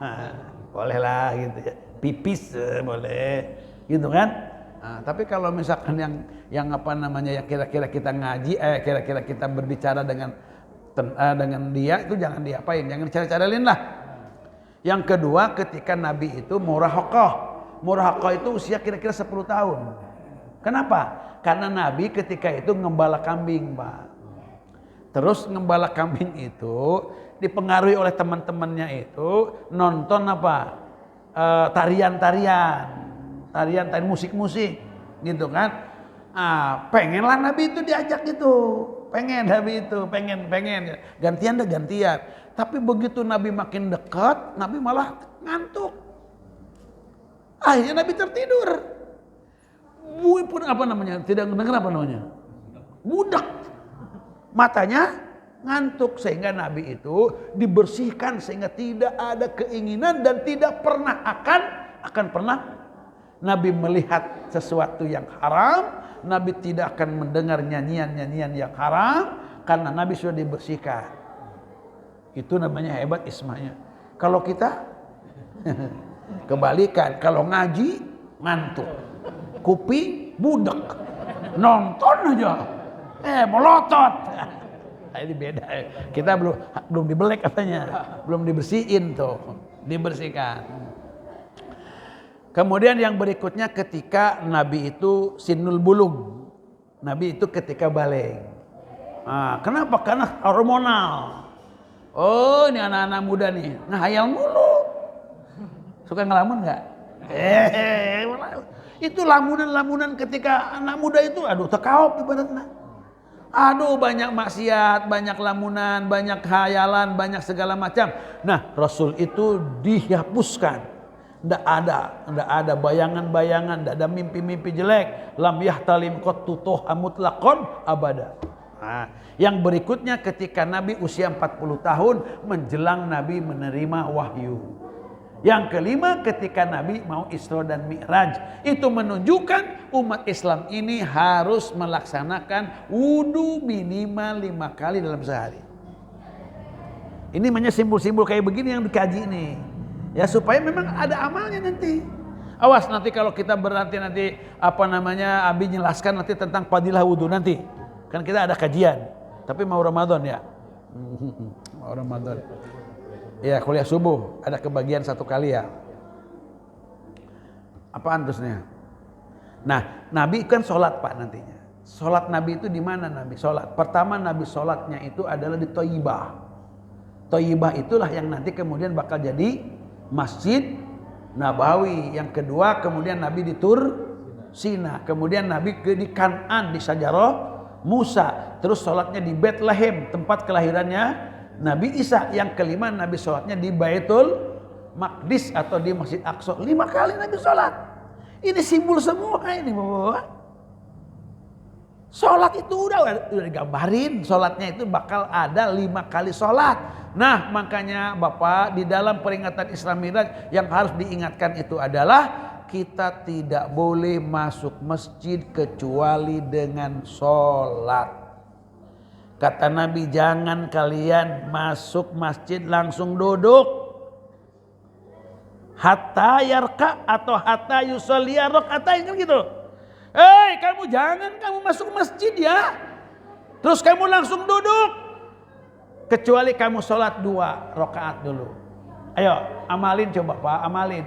boleh lah gitu ya, pipis boleh gitu kan. Nah, tapi kalau misalkan yang apa namanya ya kira-kira kita ngaji, kira-kira kita berbicara dengan dia itu jangan diapain, jangan dicari-cariin lah. Yang kedua, ketika Nabi itu murahaqah itu usia kira-kira 10 tahun. Kenapa? Karena Nabi ketika itu ngembala kambing, Pak. Terus ngembala kambing itu dipengaruhi oleh teman-temannya itu nonton apa? Tarian musik-musik gitu kan. Pengenlah Nabi itu diajak itu. Pengen gantian. Tapi begitu Nabi makin dekat, Nabi malah ngantuk. Akhirnya Nabi tertidur. Bui pun apa namanya? Tidak mendengar apa namanya? Budak. Matanya ngantuk sehingga Nabi itu dibersihkan sehingga tidak ada keinginan dan tidak pernah akan pernah Nabi melihat sesuatu yang haram. Nabi tidak akan mendengar nyanyian yang haram karena Nabi sudah dibersihkan. Itu namanya hebat ismanya. Kalau kita kebalikan, kalau ngaji ngantuk, kuping budak, nonton aja, melotot. Ini beda. Kita belum dibelek katanya, belum dibersihin tuh, dibersihkan. Kemudian yang berikutnya ketika Nabi itu sinul bulung. Nabi itu ketika balik. Kenapa? Karena hormonal. Oh, ini anak-anak muda nih, ngehayal mulu. Suka ngelamun nggak? Itu lamunan ketika anak muda itu, aduh tekaop ibaratnya. Aduh banyak maksiat, banyak lamunan, banyak khayalan, banyak segala macam. Nah, Rasul itu dihapuskan. Nggak ada bayangan-bayangan, nggak ada mimpi-mimpi jelek. Lam yahtalim qattu toha mutlaqan abada. Yang berikutnya ketika Nabi usia 40 tahun menjelang Nabi menerima wahyu. Yang kelima ketika Nabi mau Isra dan Mi'raj. Itu menunjukkan umat Islam ini harus melaksanakan wudu minimal 5 kali dalam sehari. Ini namanya simbol-simbol kayak begini yang dikaji nih. Ya supaya memang ada amalnya nanti. Awas nanti kalau kita nanti apa namanya Abi jelaskan nanti tentang fadilah wudu nanti. Kan kita ada kajian. Tapi mau Ramadan ya. Mau Ramadan. Ya kuliah subuh ada kebagian 1 kali ya. Apaan terusnya? Nah, Nabi kan sholat Pak nantinya. Sholat Nabi itu di mana Nabi sholat? Pertama Nabi sholatnya itu adalah di Thayyibah. Thayyibah itulah yang nanti kemudian bakal jadi Masjid Nabawi. Yang kedua kemudian Nabi di Tur Sina. Kemudian Nabi di Kan'an di Sajarah Musa. Terus sholatnya di Bethlehem tempat kelahirannya Nabi Isa. Yang kelima Nabi sholatnya di Baitul Maqdis atau di Masjid Aqsa. 5 kali Nabi sholat. Ini simbol semua ini Bapak. Sholat itu udah digambarin. Sholatnya itu bakal ada 5 kali sholat. Nah makanya Bapak di dalam peringatan Isra Mi'raj yang harus diingatkan itu adalah kita tidak boleh masuk masjid kecuali dengan sholat. Kata Nabi jangan kalian masuk masjid langsung duduk. Hatta yarka atau hatta yusalliya raka'atain kan gitu. Kamu jangan masuk masjid ya. Terus kamu langsung duduk. Kecuali kamu sholat 2 rakaat dulu. Ayo amalin coba Pak, amalin.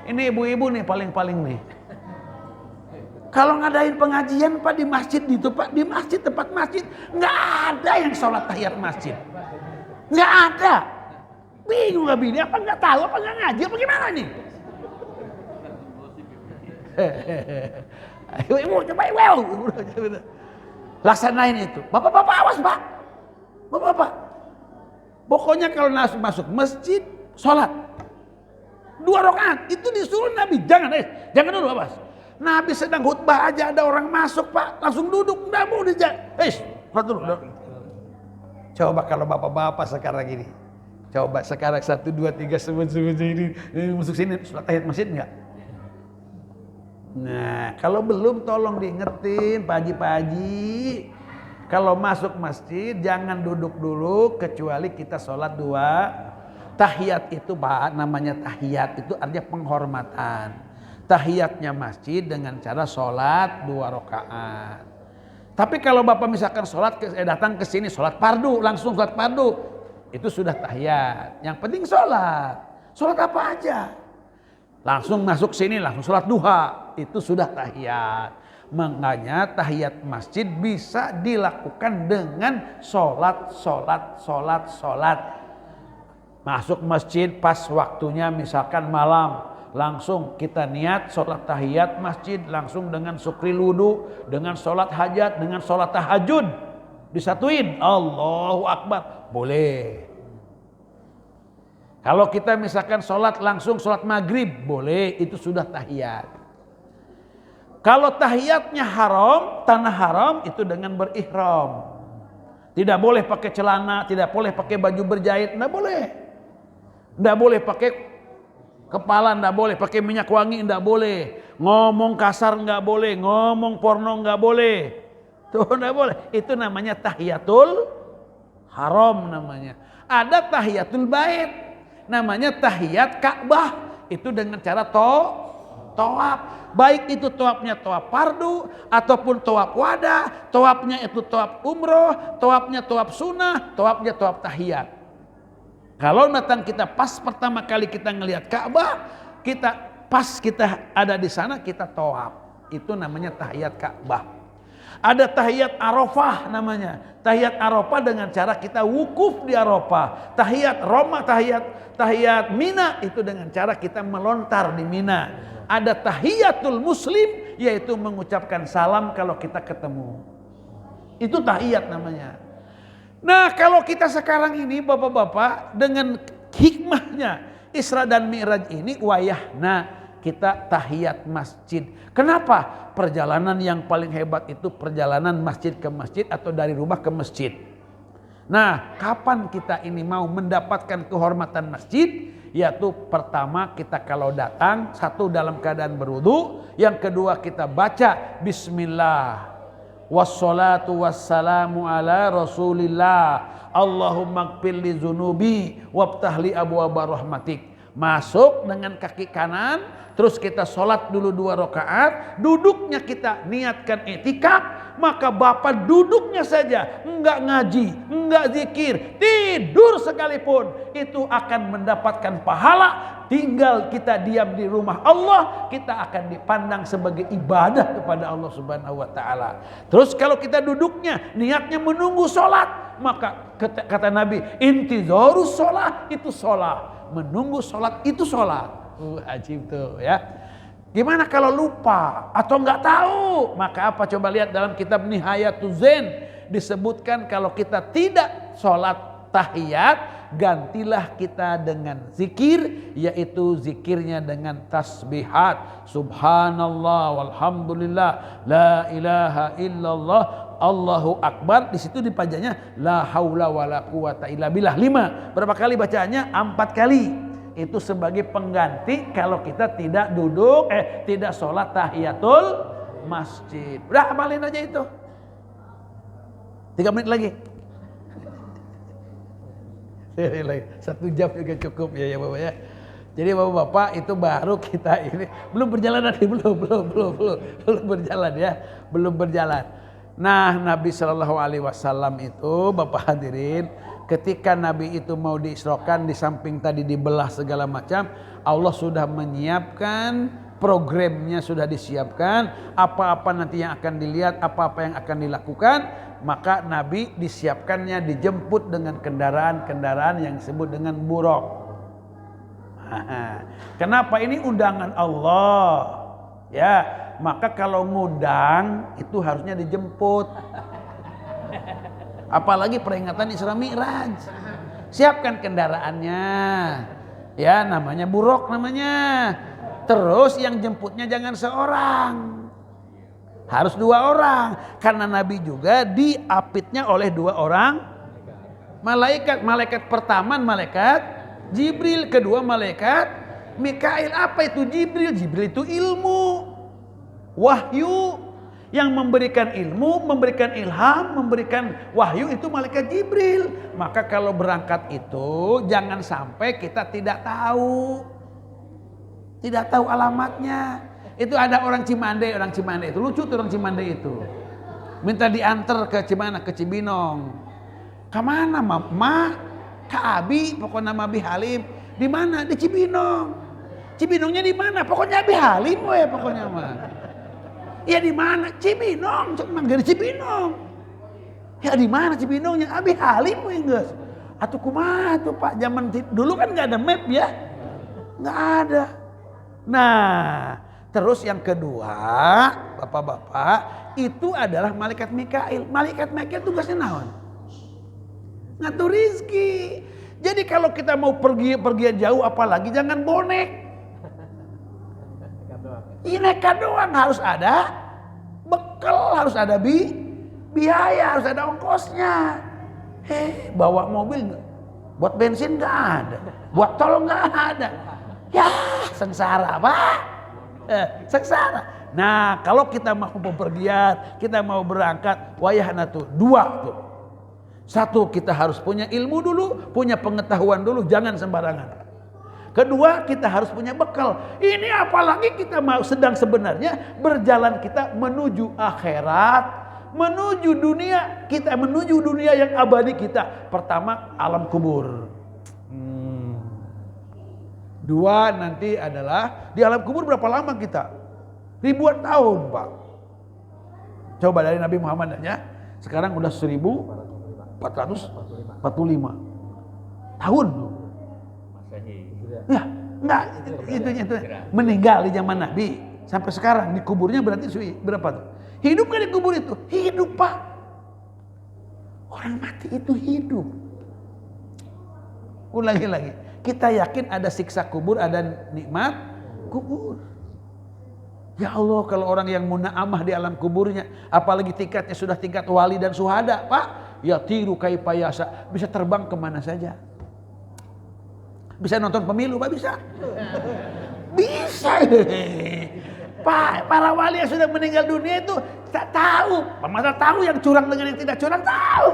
Ini ibu-ibu nih paling-paling nih. Kalau ngadain pengajian Pak di masjid itu Pak, di masjid tempat masjid nggak ada yang sholat tahiyat masjid. Nggak ada. Bingung gak bini? Apa nggak tahu? Apa nggak ngaji? Apa gimana nih? Ibu coba ibu. Laksanain itu. Bapak-bapak awas Pak. Bapak-bapak. Pokoknya kalau masuk masjid, sholat 2 rakaat itu disuruh Nabi. Jangan dulu awas. Nabi sedang khutbah aja ada orang masuk Pak, langsung duduk. Nggak mau sholat dulu. Coba kalau bapak-bapak sekarang gini. Coba sekarang 1, 2, 3 sebut ini masuk sini sholat tahiyat masjid nggak? Nah kalau belum tolong diingetin pagi-pagi. Kalau masuk masjid jangan duduk dulu kecuali kita sholat 2. Tahiyat itu Pak namanya tahiyat itu artinya penghormatan. tahiyatnya masjid dengan cara sholat 2 rakaat. Tapi kalau Bapak misalkan datang ke sini sholat fardu, langsung sholat fardu, itu sudah tahiyat. Yang penting sholat apa aja. Langsung masuk sini, langsung sholat duha, itu sudah tahiyat. Makanya tahiyat masjid bisa dilakukan dengan sholat. Masuk masjid pas waktunya misalkan malam, langsung kita niat sholat tahiyat masjid langsung dengan syukril wudu, dengan sholat hajat, dengan sholat tahajud. Disatuin, Allahu Akbar, boleh. Kalau kita misalkan sholat langsung sholat maghrib, boleh, itu sudah tahiyat. Kalau tahiyatnya haram, tanah haram, itu dengan berihram. Tidak boleh pakai celana, tidak boleh pakai baju berjahit, tidak boleh. Tidak boleh pakai kepala, tidak boleh pakai minyak wangi, tidak boleh. Ngomong kasar tidak boleh, ngomong porno tidak boleh. Tuh tidak boleh. Itu namanya tahiyatul haram namanya. Ada tahiyatul bait, namanya tahiyat Ka'bah. Itu dengan cara tawaf. Baik itu tawafnya tawaf fardu ataupun tawaf wada, tawafnya itu tawaf umroh, tawafnya tawaf sunnah, tawafnya tawaf tahiyat. Kalau datang kita pas pertama kali kita ngelihat Ka'bah, kita ada di sana kita tawaf. Itu namanya tahiyat Ka'bah. Ada tahiyat Arafah namanya. Tahiyat Arafah dengan cara kita wukuf di Arafah. Tahiyat Mina itu dengan cara kita melontar di Mina. Ada tahiyatul muslim, yaitu mengucapkan salam kalau kita ketemu. Itu tahiyat namanya. Nah, kalau kita sekarang ini Bapak-bapak dengan hikmahnya Isra dan Mi'raj ini wayahna kita tahiyat masjid. Kenapa? Perjalanan yang paling hebat itu perjalanan masjid ke masjid atau dari rumah ke masjid. Nah, kapan kita ini mau mendapatkan kehormatan masjid? Yaitu pertama kita kalau datang, satu dalam keadaan berwudu, yang kedua kita baca bismillah. Wassalatu wassalamu ala rasulillah. Allahumma gfirli zunubi wabtahli abwaaba rahmatik. Masuk dengan kaki kanan, terus kita sholat dulu 2 rakaat, duduknya kita niatkan i'tikaf, maka Bapak duduknya saja, enggak ngaji, enggak zikir, tidur sekalipun, itu akan mendapatkan pahala. Tinggal kita diam di rumah Allah, kita akan dipandang sebagai ibadah kepada Allah Subhanahu wa taala. Terus kalau kita duduknya niatnya menunggu sholat, maka kata Nabi, intizarus sholat itu sholat. Menunggu sholat itu sholat. Ajib tuh ya. Gimana kalau lupa atau nggak tahu? Maka apa? Coba lihat dalam kitab Nihayatuz Zain disebutkan kalau kita tidak sholat tahiyat, gantilah kita dengan zikir, yaitu zikirnya dengan tasbihat. Subhanallah walhamdulillah la ilaha illallah Allahu Akbar. Di situ dipajanya la haula wala quwata illa billah 5. Berapa kali bacanya? 4 kali. Itu sebagai pengganti kalau kita tidak tidak sholat tahiyatul masjid. Udah amalin aja itu. 3 menit lagi. 1 jam juga cukup ya Bapak ya. Jadi Bapak-bapak itu baru kita ini belum berjalan nanti belum berjalan ya, belum berjalan. Nah, Nabi Shallallahu Alaihi Wasallam itu Bapak hadirin, ketika Nabi itu mau diisrokan, di samping tadi dibelah segala macam, Allah sudah menyiapkan programnya, sudah disiapkan apa-apa nanti yang akan dilihat, apa-apa yang akan dilakukan. Maka Nabi disiapkannya dijemput dengan kendaraan-kendaraan yang disebut dengan buraq. Kenapa? Ini undangan Allah ya. Maka kalau ngundang itu harusnya dijemput. Apalagi peringatan Isra Mi'raj. Siapkan kendaraannya. Ya, namanya buraq namanya. Terus yang jemputnya jangan seorang. Harus 2 orang. Karena Nabi juga diapitnya oleh 2 orang malaikat. Malaikat pertama malaikat Jibril, kedua malaikat Mikail. Apa itu Jibril? Jibril itu ilmu, wahyu. Yang memberikan ilmu, memberikan ilham, memberikan wahyu itu malaikat Jibril. Maka kalau berangkat itu jangan sampai kita tidak tahu alamatnya. Itu ada orang Cimande itu lucu tuh orang Cimande itu. Minta diantar ke Cimana, ke Cibinong. Kemana Ma? Ka Abi, pokoknya nama Abi Halim. Di mana? Di Cibinong. Cibinongnya di mana? Pokoknya Abi Halim we pokoknya mah. Ya di mana? Cibinong, cuma di Cibinong. Ya di mana Cibinongnya? Abi Halim we geus. Atuh kumaha tuh Pak, zaman dulu kan enggak ada map ya. Enggak ada. Nah, terus yang kedua, Bapak-bapak, itu adalah malaikat Mikail. Malaikat Mikail tugasnya naon? Ngatur rizki. Jadi kalau kita mau pergi jauh apalagi jangan bonek. Ini nekat doang, harus ada bekal, harus ada biaya, harus ada ongkosnya. Bawa mobil buat bensin nggak ada, buat tol nggak ada. Ya sengsara Pak, sengsara. Nah kalau kita mau bepergian, kita mau berangkat, wayahna tuh dua tuh. Satu, kita harus punya ilmu dulu, punya pengetahuan dulu, jangan sembarangan. Kedua, kita harus punya bekal. Ini apalagi kita mau sedang sebenarnya berjalan kita menuju akhirat, menuju dunia, kita menuju dunia yang abadi kita. Pertama, alam kubur. Dua, nanti adalah di alam kubur berapa lama kita? Ribuan tahun, Pak. Coba dari Nabi Muhammad aja, sekarang udah 1445 tahun. Ya, enggak, itu meninggal di zaman Nabi sampai sekarang di kuburnya berarti berapa tuh? Hidup kan di kubur itu? Hidup Pak. Orang mati itu hidup. Ulangi lagi. Kita yakin ada siksa kubur, ada nikmat kubur. Ya Allah, kalau orang yang muna'amah di alam kuburnya, apalagi tingkatnya sudah tingkat wali dan syuhada, Pak, ya tiru kaifa yasha, bisa terbang kemana saja. Bisa nonton pemilu, Pak, bisa. Bisa. Pak, para wali yang sudah meninggal dunia itu tak tahu. Masa tahu yang curang dengan yang tidak curang tahu.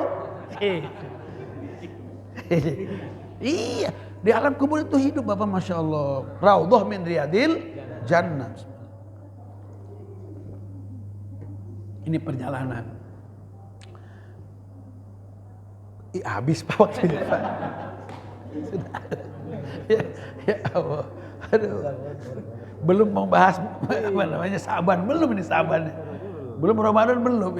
Iya, di alam kubur itu hidup, Bapak, Masya Allah. Raudhah min riyadil jannah. Ini perjalanan. Habis Pak waktunya, Pak. Sudah. Ya Allah. Aduh. Belum mau bahas apa namanya Saban, belum ini Saban. Belum Ramadan belum.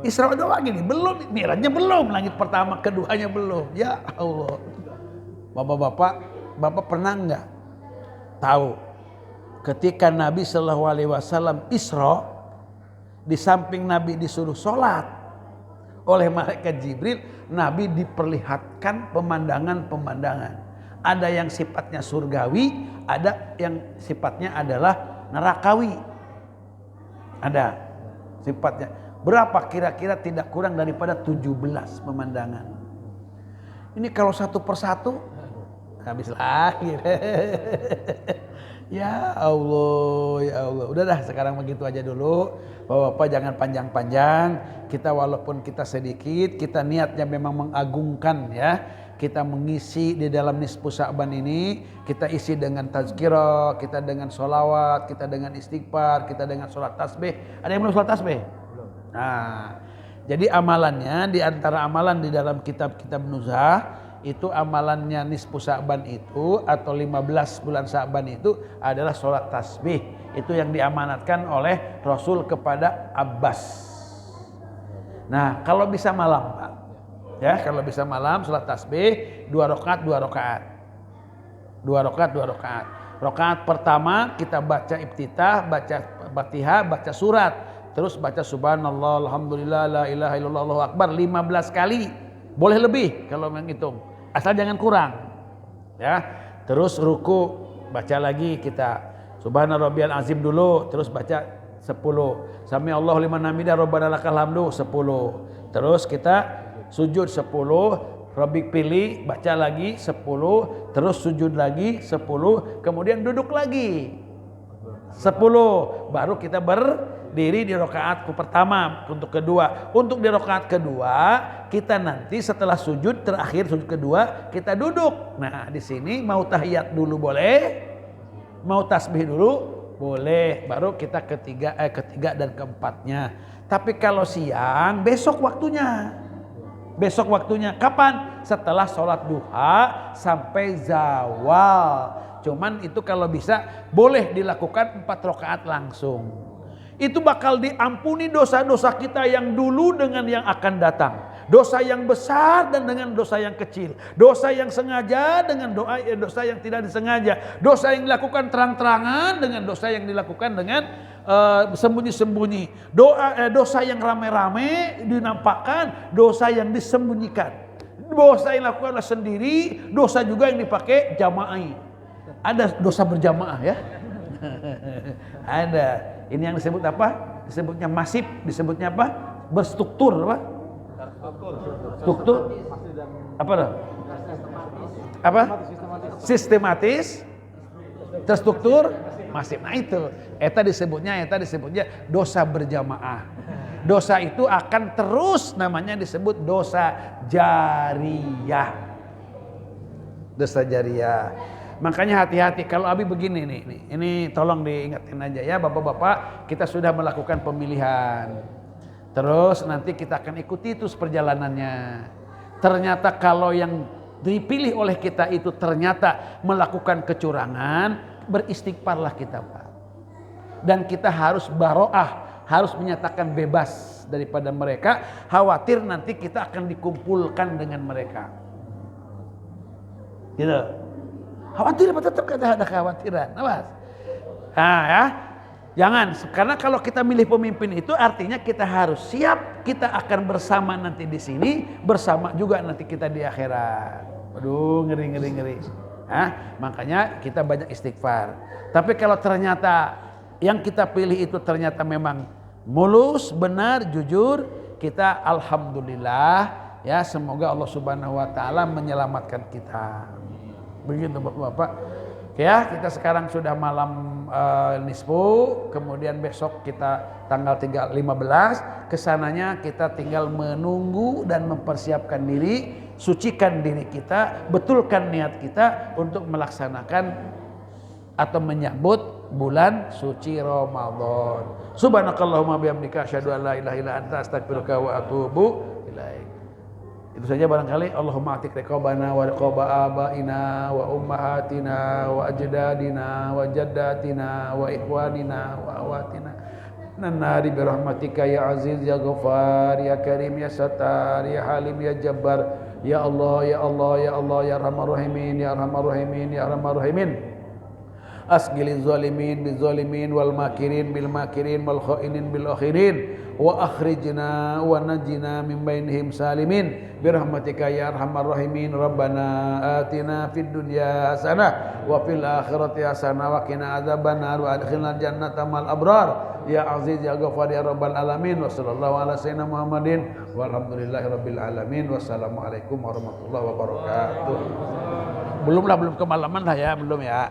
Isra doang gini, belum. Mi'rajnya belum, langit pertama keduanya belum. Ya Allah. Bapak-bapak, Bapak pernah enggak tahu ketika Nabi sallallahu alaihi wasallam Isra, di samping Nabi disuruh sholat oleh malaikat Jibril, Nabi diperlihatkan pemandangan-pemandangan. Ada yang sifatnya surgawi, ada yang sifatnya adalah nerakawi. Ada sifatnya. Berapa kira-kira? Tidak kurang daripada 17 pemandangan. Ini kalau satu persatu habis lahir. Ya Allah, ya Allah. Udah dah, sekarang begitu aja dulu. Bapak-bapak jangan panjang-panjang. Kita walaupun kita sedikit, kita niatnya memang mengagungkan ya. Kita mengisi di dalam nisfu Sya'ban ini, kita isi dengan tazkirah, kita dengan sholawat, kita dengan istighfar, kita dengan sholat tasbih. Ada yang belum sholat tasbih? Belum. Nah, jadi amalannya, di antara amalan di dalam kitab-kitab Nuzhah, itu amalannya nisfu Sya'ban itu atau 15 bulan Sya'ban itu adalah sholat tasbih. Itu yang diamanatkan oleh Rasul kepada Abbas. Nah, kalau bisa malam, Pak. Ya, kalau bisa malam sholat tasbih 2 rakaat. Rakaat pertama kita baca iftitah, baca Fatihah, baca surat, terus baca subhanallah, alhamdulillah, la ilaha illallah, Allahu akbar 15 kali. Boleh lebih kalau menghitung. Asal jangan kurang. Ya. Terus ruku, baca lagi kita subhana rabbiyal azim dulu, terus baca 10. Sami Allahu liman hamidah, rabbana lakal hamdu 10. Terus kita sujud 10, Rabbik pilih, baca lagi 10, terus sujud lagi 10, kemudian duduk lagi 10, baru kita berdiri di rakaat pertama untuk kedua. Untuk di rakaat kedua kita nanti setelah sujud terakhir, sujud kedua kita duduk. Nah di sini mau tahiyat dulu boleh, mau tasbih dulu boleh, baru kita ketiga dan keempatnya. Tapi kalau siang, besok waktunya. Besok waktunya kapan? Setelah sholat duha sampai zawal. Cuman itu kalau bisa boleh dilakukan 4 rakaat langsung. Itu bakal diampuni dosa-dosa kita yang dulu dengan yang akan datang. Dosa yang besar dan dengan dosa yang kecil. Dosa yang sengaja dengan dosa yang tidak disengaja. Dosa yang dilakukan terang-terangan dengan dosa yang dilakukan dengan sembunyi-sembunyi. Dosa yang rame-rame dinampakkan, dosa yang disembunyikan. Dosa yang dilakukan sendiri, dosa juga yang dipakai jamaah. Ada dosa berjamaah ya. Ada. Ini yang disebut apa? Disebutnya masif, disebutnya apa? Berstruktur apa? Struktur. Apa dah? Apa? Sistematis. Terstruktur, masif. Nah itu. Eta disebutnya dosa berjamaah. Dosa itu akan terus namanya disebut dosa jariyah. Dosa jariyah. Makanya hati-hati kalau Abi begini nih. Ini tolong diingatin aja ya Bapak-bapak, kita sudah melakukan pemilihan. Terus nanti kita akan ikuti itu perjalanannya. Ternyata kalau yang dipilih oleh kita itu ternyata melakukan kecurangan, beristighfarlah kita Pak. Dan kita harus baro'ah, harus menyatakan bebas daripada mereka, khawatir nanti kita akan dikumpulkan dengan mereka. Gitu. Khawatir apa tetap ada kekhawatiran. Awas. Nah ya. Jangan, karena kalau kita milih pemimpin itu artinya kita harus siap, kita akan bersama nanti di sini, bersama juga nanti kita di akhirat. Waduh, ngeri. Makanya kita banyak istighfar. Tapi kalau ternyata yang kita pilih itu ternyata memang mulus, benar, jujur, kita alhamdulillah ya, semoga Allah Subhanahu wa taala menyelamatkan kita. Begitu Bapak-bapak. Ya, kita sekarang sudah malam nisfu, kemudian besok kita tanggal 15, kesananya kita tinggal menunggu dan mempersiapkan diri, sucikan diri kita, betulkan niat kita untuk melaksanakan atau menyambut bulan suci Ramadan. Subhanakallahumma bihamdika asyhadu an la ilaha illa anta astaghfiruka wa atubu ilaik. Itu saja barangkali. Allahumma atik riqabana wa riqaba abaina wa ummahatina wa ajdadina wa jaddatina wa ikhwanina wa awatina nannari birahmatika ya aziz ya ghafar ya karim ya sattar ya halim ya jabbar ya Allah ya Allah ya Allah ya arhamar rahimin ya arhamar rahimin ya arhamar rahimin. Asgilil zalimin bil zalimin wal makirin bil makirin wal khainin bil akhirin wa akhrijna wa najina min bainihim salimin birahmatika ya arhamar rahimin. Rabbana atina fid dunya hasanah wa fil akhirati hasanah wa qina adzabannar wa adkhilnal jannata mal abrar ya aziz ya ghafar ya rabbal alamin. Wa sallallahu ala sayyidina Muhammadin walhamdulillahi rabbil alamin. Wassalamu alaikum warahmatullahi wabarakatuh. Belum kemalaman lah ya, belum ya.